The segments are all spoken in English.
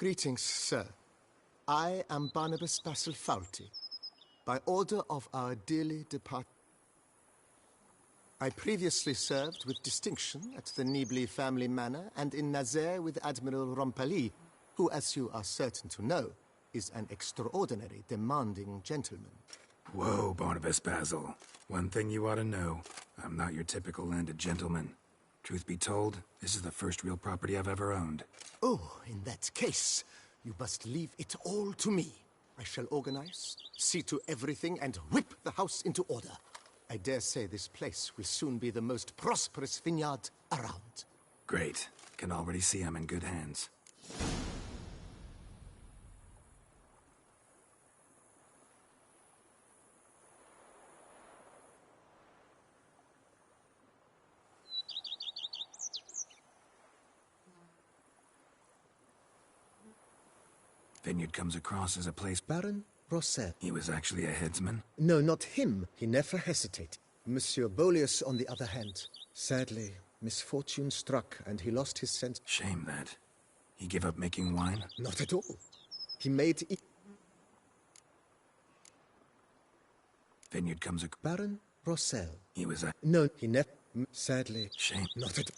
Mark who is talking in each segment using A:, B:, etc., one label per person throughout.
A: Greetings, sir. I am Barnabas Basil Faulty. By order of our dearly departed... I previously served with distinction at the Nibley family manor and in Nazaire with Admiral Rompali, who, as you are certain to know, is an extraordinary, demanding gentleman.
B: Whoa, Barnabas Basil. One thing you ought to know. I'm not your typical landed gentleman. Truth be told, this is the first real property I've ever owned.
A: Oh, in that case, you must leave it all to me. I shall organize, see to everything, and whip the house into order. I dare say this place will soon be the most prosperous vineyard around.
B: Great. Can already see I'm in good hands. Vineyard comes across as a place...
A: Baron Rossel.
B: He was actually a headsman?
A: No, not him. He never hesitated. Monsieur Bolius, on the other hand. Sadly, misfortune struck and he lost his sense.
B: Shame that. He gave up making wine?
A: Not at all. He made it...
B: Vineyard comes across...
A: Baron Rossel.
B: He was a...
A: No, he never... Sadly...
B: Shame.
A: Not at...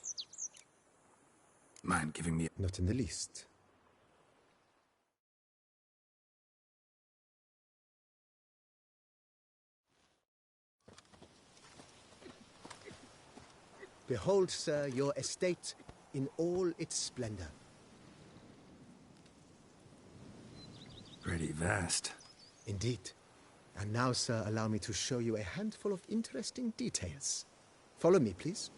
B: Mind giving me...
A: Not in the least. Behold, sir, your estate in all its splendor.
B: Pretty vast.
A: Indeed. And now, sir, allow me to show you a handful of interesting details. Follow me, please.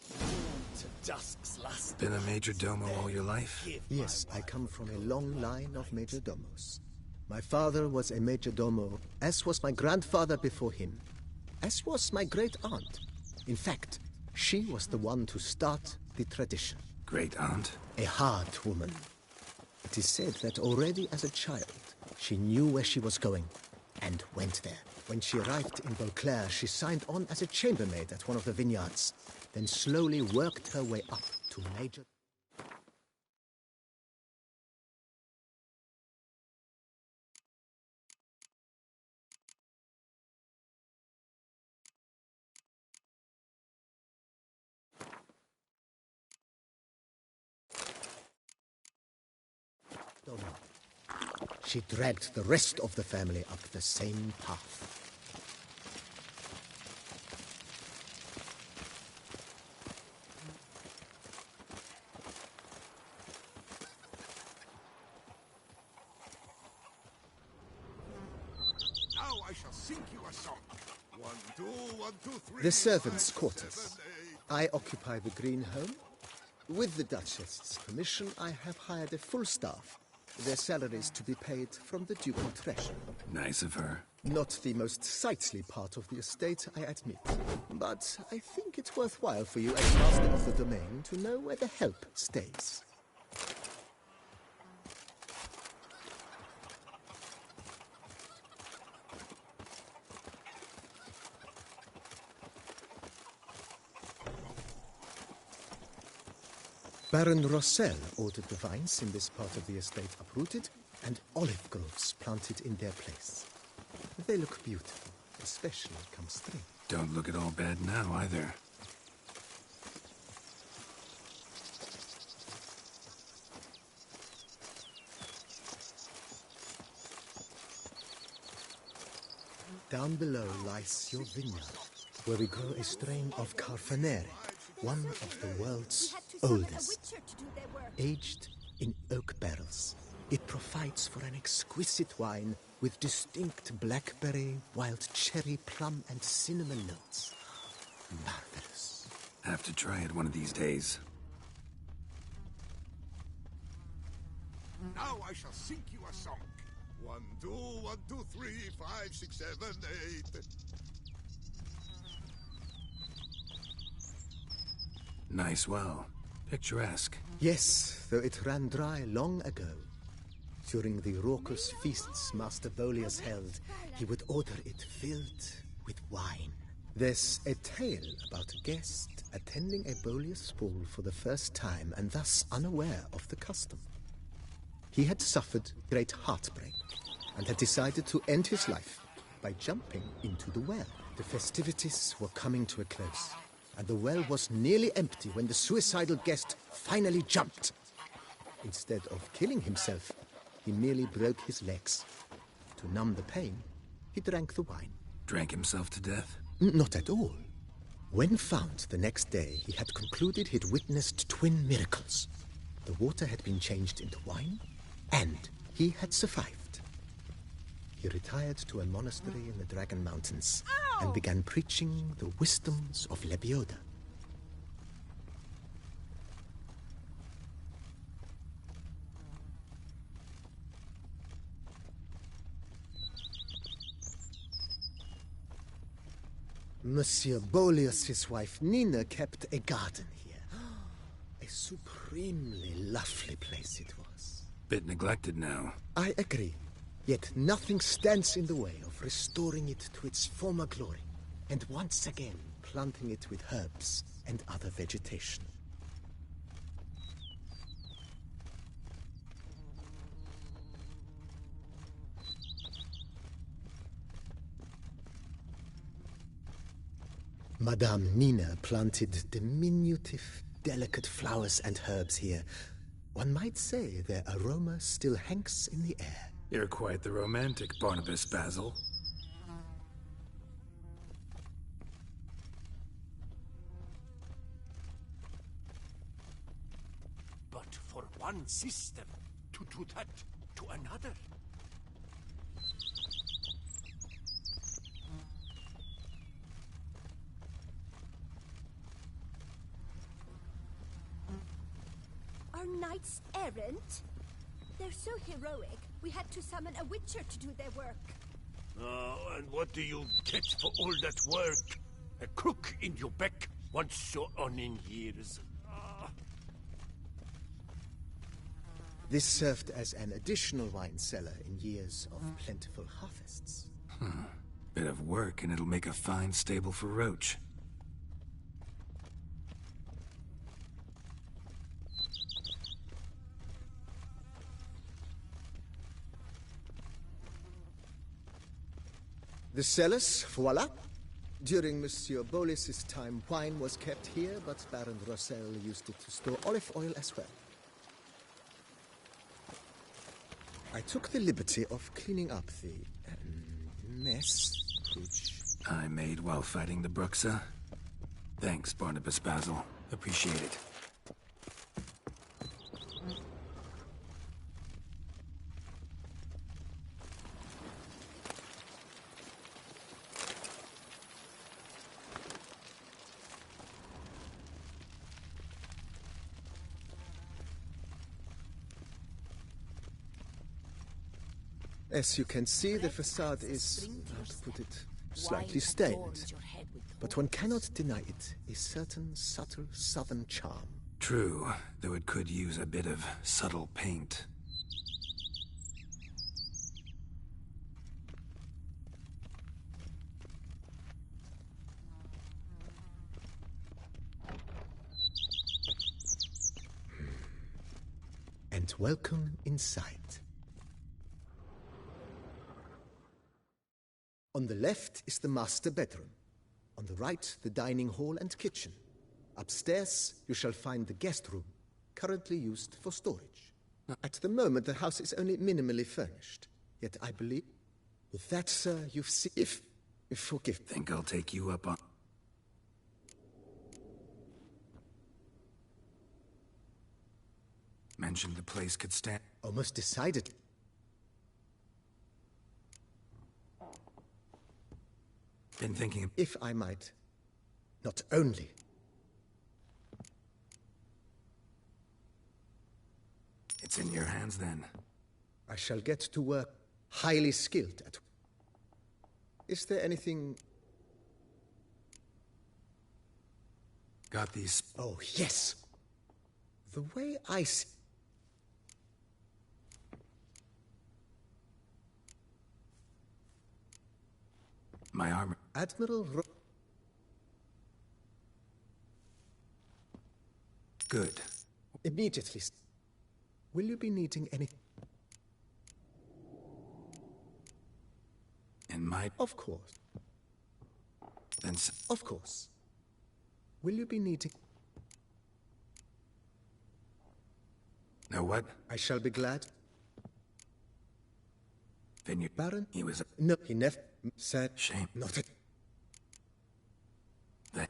C: To dusk's last.
B: Been a major domo all your life?
A: Yes, I come from a long line of major domos. My father was a major domo, as was my grandfather before him, as was my great aunt. In fact, she was the one to start the tradition.
B: Great aunt?
A: A hard woman. It is said that already as a child, she knew where she was going, and went there. When she arrived in Beauclair, she signed on as a chambermaid at one of the vineyards, then slowly worked her way up to major... She dragged the rest of the family up the same path.
D: Now I shall sing you a song. 1, 2, 1, 2, 3.
A: The servants' quarters. I occupy the green home. With the Duchess's permission, I have hired a full staff. Their salaries to be paid from the ducal treasury.
B: Nice of her.
A: Not the most sightly part of the estate, I admit. But I think it's worthwhile for you as master of the domain to know where the help stays. Baron Rossel ordered the vines in this part of the estate uprooted and olive groves planted in their place. They look beautiful, especially come spring.
B: Don't look at all bad now, either.
A: Down below lies your vineyard, where we grow a strain of Carfanere, one of the world's oldest. Aged in oak barrels, it provides for an exquisite wine with distinct blackberry, wild cherry, plum, and cinnamon notes. Marvelous.
B: Have to try it one of these days.
D: Now I shall sing you a song. 1, 2, 1, 2, 3, 5, 6, 7, 8.
B: Nice well. Picturesque.
A: Yes, though it ran dry long ago. During the raucous feasts Master Bolius held, he would order it filled with wine. There's a tale about a guest attending a Bolius ball for the first time and thus unaware of the custom. He had suffered great heartbreak and had decided to end his life by jumping into the well. The festivities were coming to a close, and the well was nearly empty when the suicidal guest finally jumped. Instead of killing himself, he merely broke his legs. To numb the pain, he drank the wine.
B: Drank himself to death?
A: Not at all. When found the next day, he had concluded he'd witnessed twin miracles. The water had been changed into wine, and he had survived. He retired to a monastery in the Dragon Mountains and began preaching the wisdoms of Lebioda. Monsieur Boleus's wife Nina kept a garden here. A supremely lovely place it was.
B: Bit neglected now.
A: I agree. Yet nothing stands in the way of restoring it to its former glory, and once again planting it with herbs and other vegetation. Madame Nina planted diminutive, delicate flowers and herbs here. One might say their aroma still hangs in the air.
B: You're quite the romantic, Barnabas Basil.
C: But for one system to do that to another.
E: Are knights errant? They're so heroic, we had to summon a witcher to do their work.
C: Oh, and what do you get for all that work? A crook in your back once so on in years. Ah.
A: This served as an additional wine cellar in years of plentiful harvests.
B: Bit of work and it'll make a fine stable for Roach.
A: The cellars, voila. During Monsieur Boleus's time, wine was kept here, but Baron Rossel used it to store olive oil as well. I took the liberty of cleaning up the mess, which...
B: I made while fighting the Bruxa. Thanks, Barnabas Basil. Appreciate it.
A: As you can see, the facade is, how to put it, slightly stained. But one cannot deny it, a certain subtle southern charm.
B: True, though it could use a bit of subtle paint.
A: And welcome inside. On the left is the master bedroom. On the right, the dining hall and kitchen. Upstairs, you shall find the guest room, currently used for storage. At the moment, the house is only minimally furnished. Yet I believe, with that, sir, you've seen... If forgive me.
B: Think I'll take you up on... Mentioned the place could stand...
A: Almost decidedly.
B: Been thinking...
A: If I might, not only.
B: It's in your hands then.
A: I shall get to work highly skilled at... Is there anything...
B: Got these...
A: Oh, yes! The way I see...
B: My armor...
A: Admiral
B: Good.
A: Immediately. Will you be needing any...
B: right?
A: Of course.
B: Then
A: Of course. Will you be needing...
B: know what?
A: I shall be glad.
B: Vineyard
A: Baron?
B: He was a
A: No, he never said...
B: shame.
A: Not a...
B: That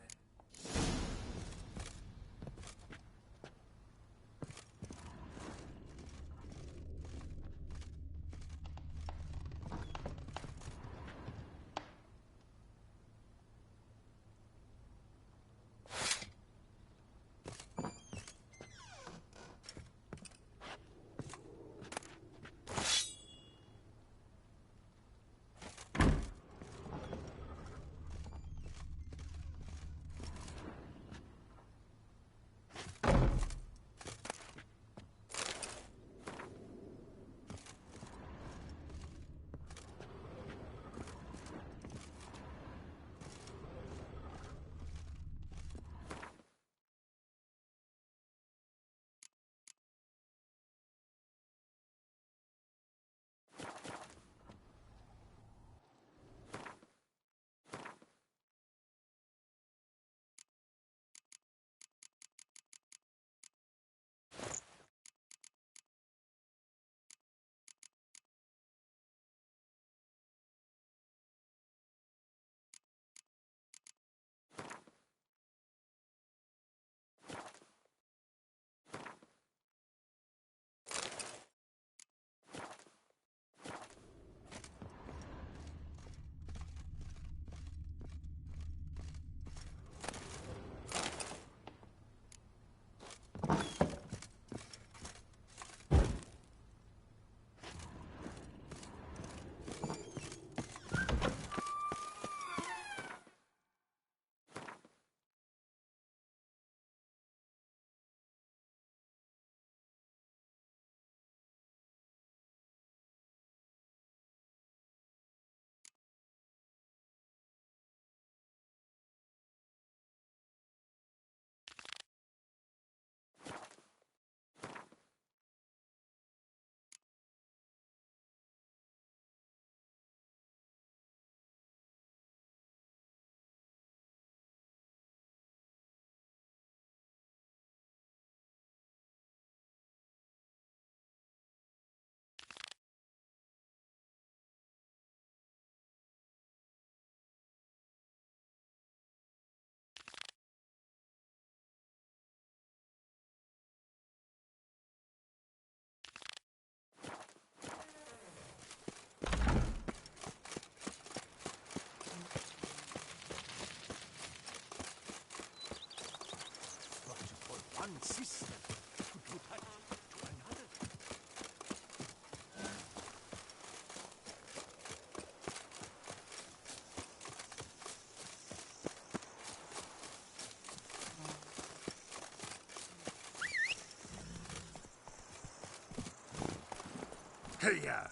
C: one sister could do that to another.
B: Hey-ya!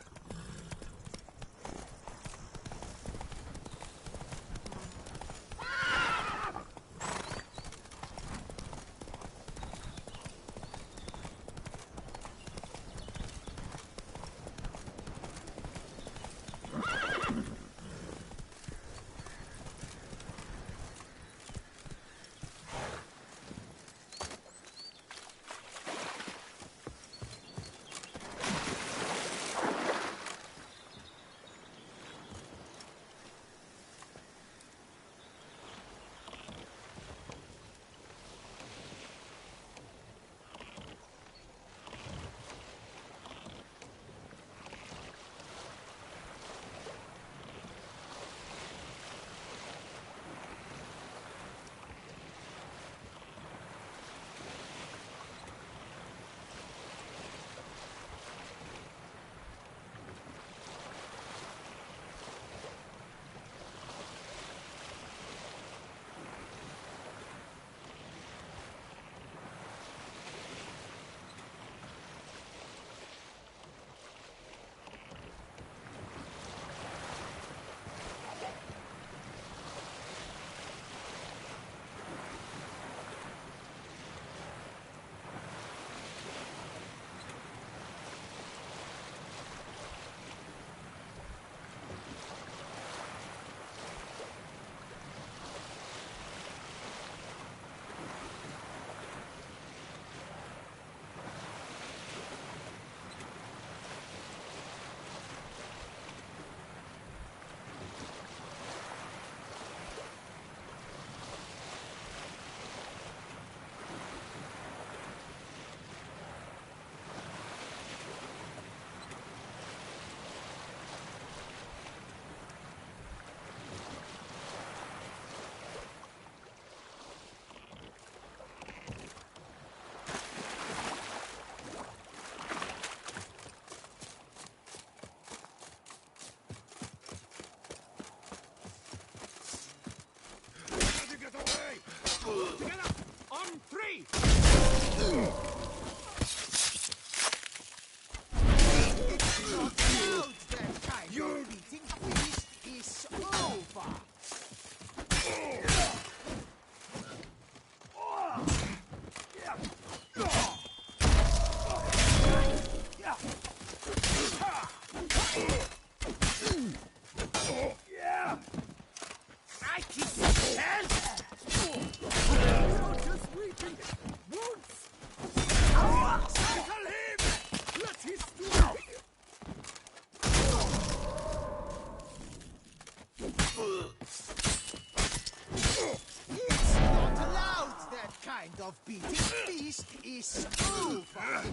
F: of beating feast is over.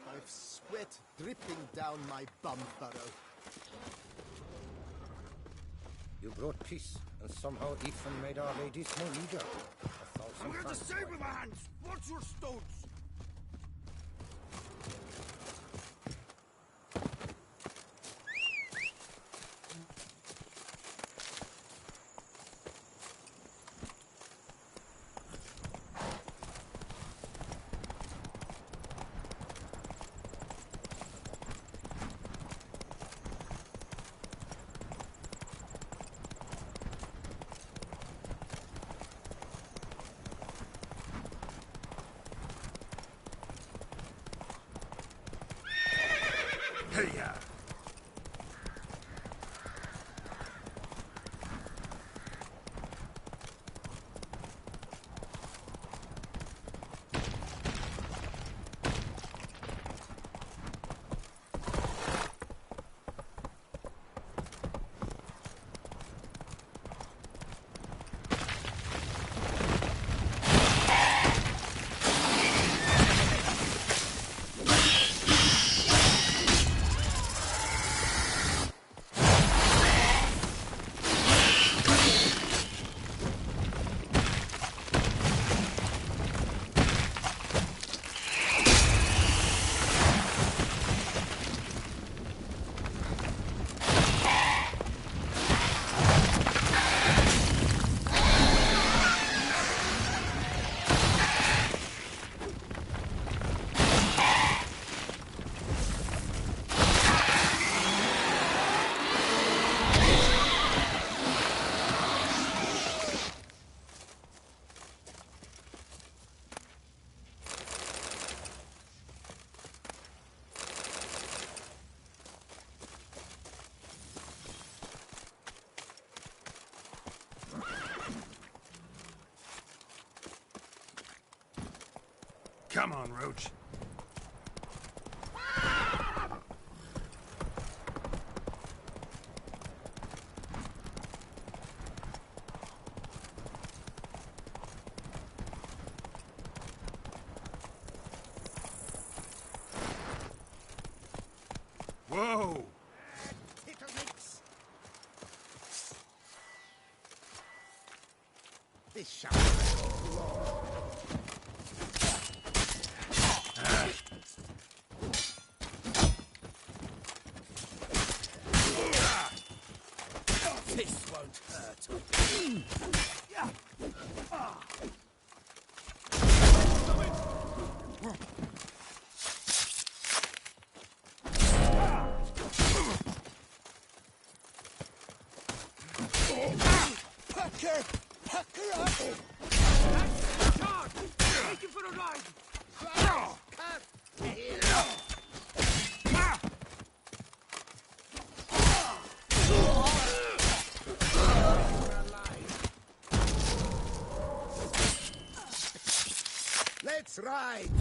F: I've sweat dripping down my bum furrow.
G: You brought peace, and somehow Ethan made our ladies more eager.
C: I'm going to save with my hands. What's your stones? Hey-ya! Come on, Roach. Whoa!
F: This shall This won't hurt. Pucker up!
C: Take it for a ride!
F: Let's ride!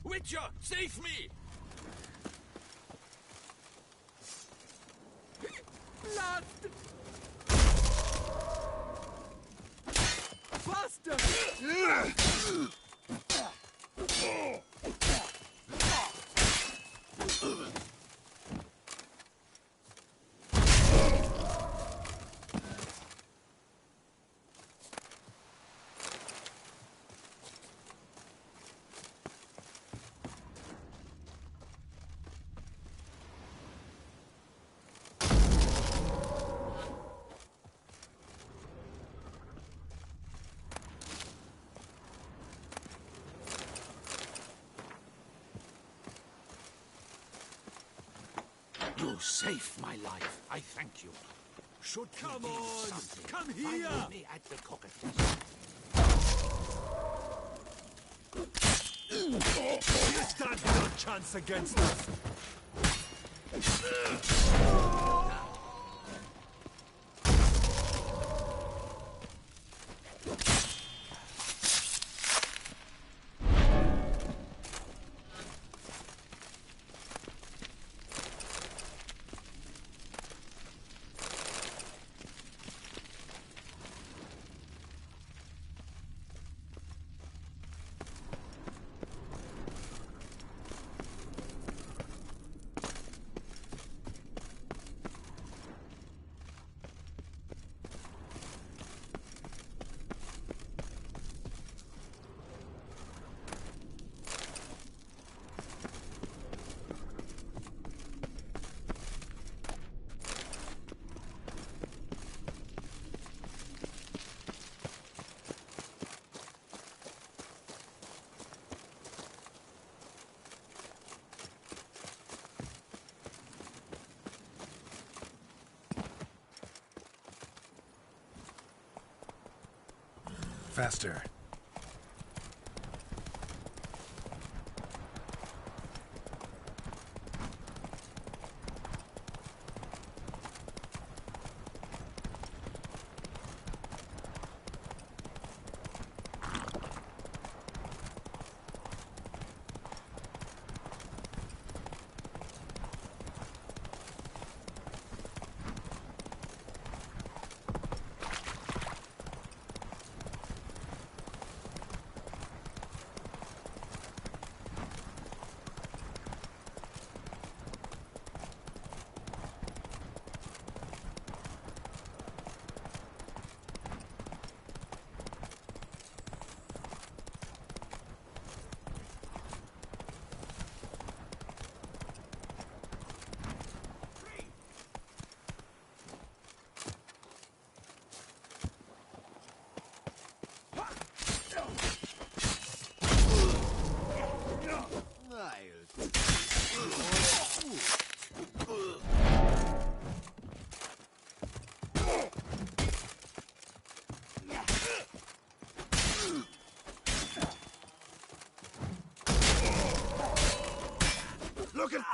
C: Witcher, save me! Blood! Faster! You saved my life. I thank you. Should
F: Come
C: you need
F: on,
C: something,
F: come
C: find
F: here.
C: me at the cockatoo.
F: You stand no chance against us.
B: Faster.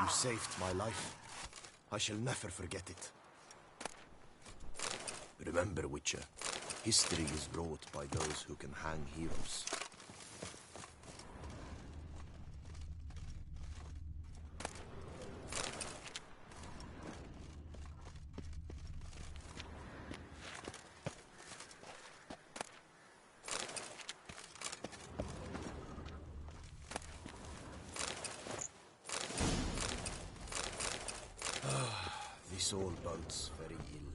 F: You saved my life. I shall never forget it. Remember, Witcher, history is wrought by those who can hang heroes. This all bodes very ill.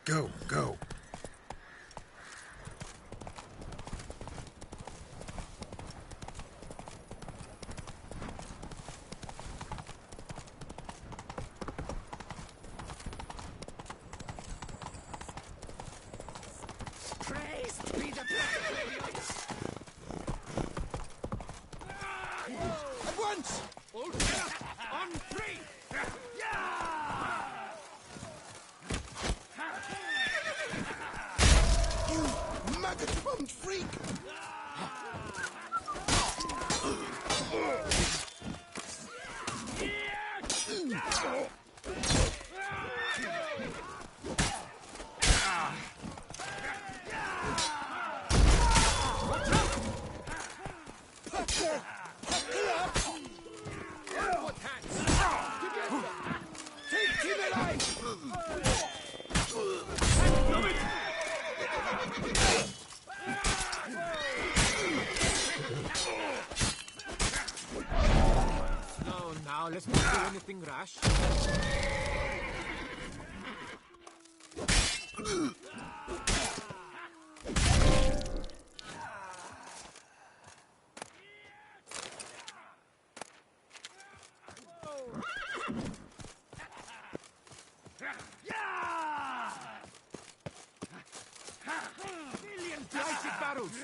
B: Go, go.
C: Praised be the Black.
F: At once!
C: On three!
F: You maggot-bummed freak! Take him alive!
G: No, now let's not do anything rash.
C: Million plastic barrels!